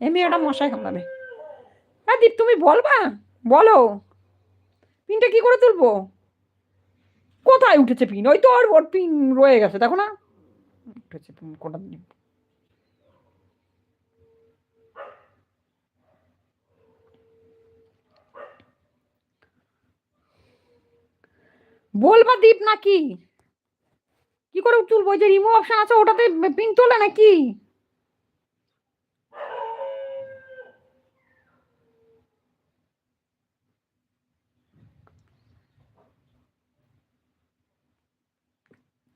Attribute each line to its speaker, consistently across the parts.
Speaker 1: এই মেয়েটা মশাই কামড়াবে। হ্যাঁ দীপ, তুমি বলবা, বলো পিনটা কি করে তুলবো? কোথায় উঠেছে পিন? ওই তো ওর পিন রয়ে গেছে, দেখো না উঠেছে পিন কোটা। বলবা দীপ নাকি কি করে তুলবো? ওই যে রিমুভ অপশন আছে ওটাতে পিন তোলে নাকি?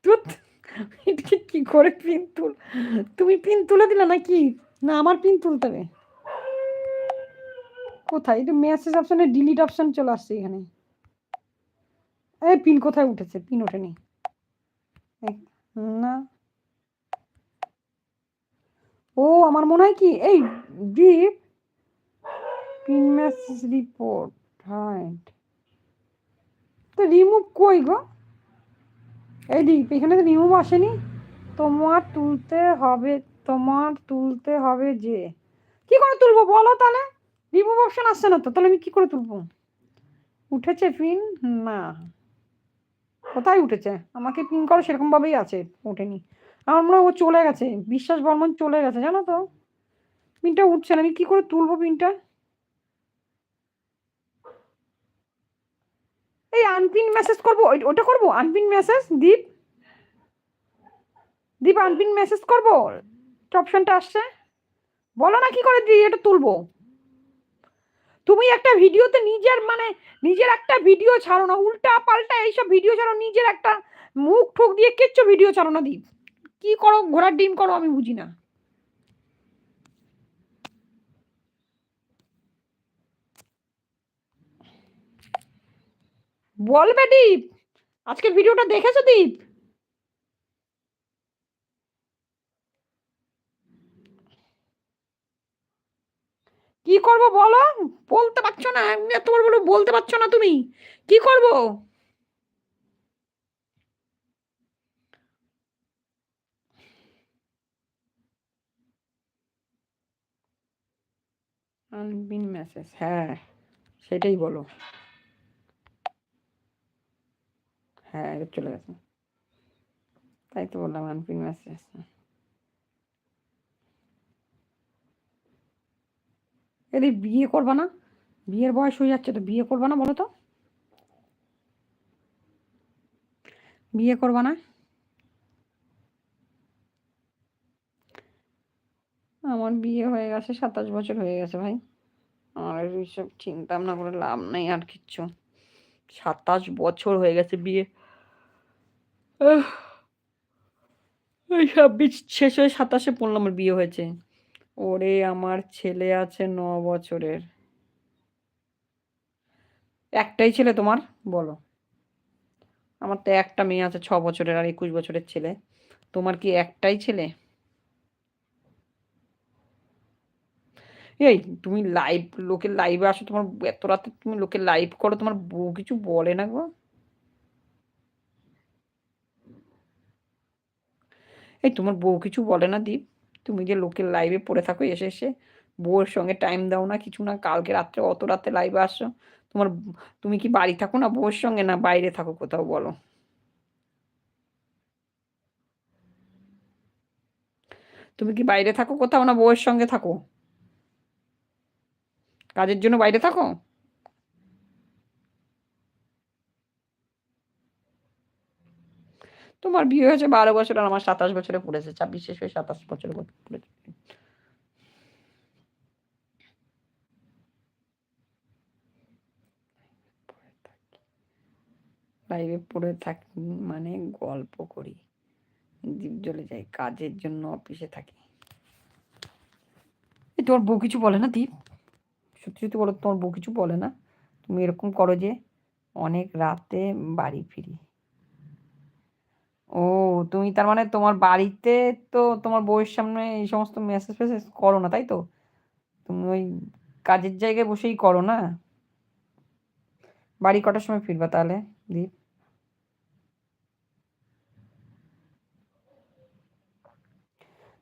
Speaker 1: ধুৎ, এটা কি করে পিন তুল? তুমি পিন তুলে দিলে নাকি? না আমার পিন তুলতে হবে। কোথায়? এটা মেসেজ অপশনে ডিলিট অপশন চলে আসছে এখানে। এই পিন কোথায় উঠেছে? পিন ওঠেনি না। ও আমার মনে হয় কি এই DP pin message report hide তো রিমুভ কই গো? এই ডিপ এখানে তো রিমুভ আসেনি। তোমার তুলতে হবে, তোমার তুলতে হবে যে। কি করে তুলবো বলো তাহলে? রিমুভ অপশন আসছে না তো, তাহলে আমি কি করে তুলবো? উঠেছে পিন? না, কোথায় উঠেছে? আমাকে পিন করো সেরকম ভাবেই আছে, ওঠেনি। আমার মনে হয় ও চলে গেছে, বিশ্বাস বর্মন চলে গেছে জানো তো। পিনটা উঠছে না, আমি কি করে তুলবো পিনটা? এই আনপিন মেসেজ করবো, ওটা করবো আনপিন মেসেজ। দীপ, দীপ আনপিন মেসেজ করবো, অপশনটা আসছে। বলো না কি করে দিয়ে এটা তুলবো? তুমি একটা ভিডিওতে নিজের মানে নিজের একটা ভিডিও ছাড়ো না, উল্টা পাল্টা এইসব ভিডিও ছাড়ো, নিজের একটা মুখ ঠুক দিয়ে কিচ্ছু ভিডিও ছাড়ো না দীপ। কি করো, ঘোড়ার ডিম করো, আমি বুঝি না। বলবে দীপ, আজকের ভিডিওটা দেখেছো দীপ? কি করব বলো? বলতে পারছো না, তোমার বলো বলতে পারছো না তুমি। কি করব? আনপিন মেসেজ, হ্যাঁ সেটাই বলো। হ্যাঁ এটা চলে গেছে, তাই তো বললাম আনপিন মেসেজ। এদি বিয়ে করবা না? বিয়ের বয়স হয়ে যাচ্ছে তো, বিয়ে করবা না বলো তো? বিয়ে করবা না? আমার বিয়ে হয়ে গেছে, 27 বছর হয়ে গেছে ভাই। আমার এইসব চিন্তা ভাবনা করে লাভ নেই আর কিচ্ছু। 27 বছর হয়ে গেছে বিয়ে। আহ, এই 26 শেষ হয়ে 27-এ পড়লাম আমার বিয়ে হয়েছে। ওরে আমার ছেলে আছে 9 বছরের। একটাই ছেলে তোমার? বলো। আমার তো একটা মেয়ে আছে 6 বছরের আর 21 বছরের ছেলে। তোমার কি একটাই ছেলে? এই তুমি লাইভ, লোকের লাইভে আসো, তোমার এত রাতে তুমি লোকের লাইভ করো, তোমার বউ কিছু বলে না গো? এই তোমার বউ কিছু বলে না দীপ? তুমি যে লোকের লাইভে পড়ে থাকো এসে এসে, বউয়ের সঙ্গে টাইম দাও না কিছু না, কালকে রাত্রে অত রাতে লাইভে আসছো। তোমার তুমি কি বাড়ি থাকো না বউয়ের সঙ্গে, না বাইরে থাকো কোথাও বলো? তুমি কি বাইরে থাকো কোথাও, না বউয়ের সঙ্গে থাকো? কাজের জন্য বাইরে থাকো? তোমার বিয়ে হয়েছে 12 বছর আর আমার 27 বছরে পড়েছে, 26 শেষ হয়ে 27 বছরে পড়েছে। লাইভে পড়ে থাকি মানে গল্প করি, দ্বীপ জ্বলে যায়, কাজের জন্য অফিসে থাকি। এই তোমার বউ কিছু বলে না দীপ? সত্যি সত্যি বলো, তোমার বউ কিছু বলে না? তুমি এরকম করো যে অনেক রাতে বাড়ি ফিরি। ও, তুমি তার মানে তোমার বাড়িতে তো তোমার বউয়ের সামনে এই সমস্ত মেসেজ ফেসেজ করো না তাই তো? তুমি ওই কাজের জায়গায় বসেই করো না? বাড়ি কটার সময় ফিরবা তাহলে দীপ?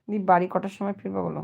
Speaker 1: দীপ বাড়ি কটার সময় ফিরবা বলো?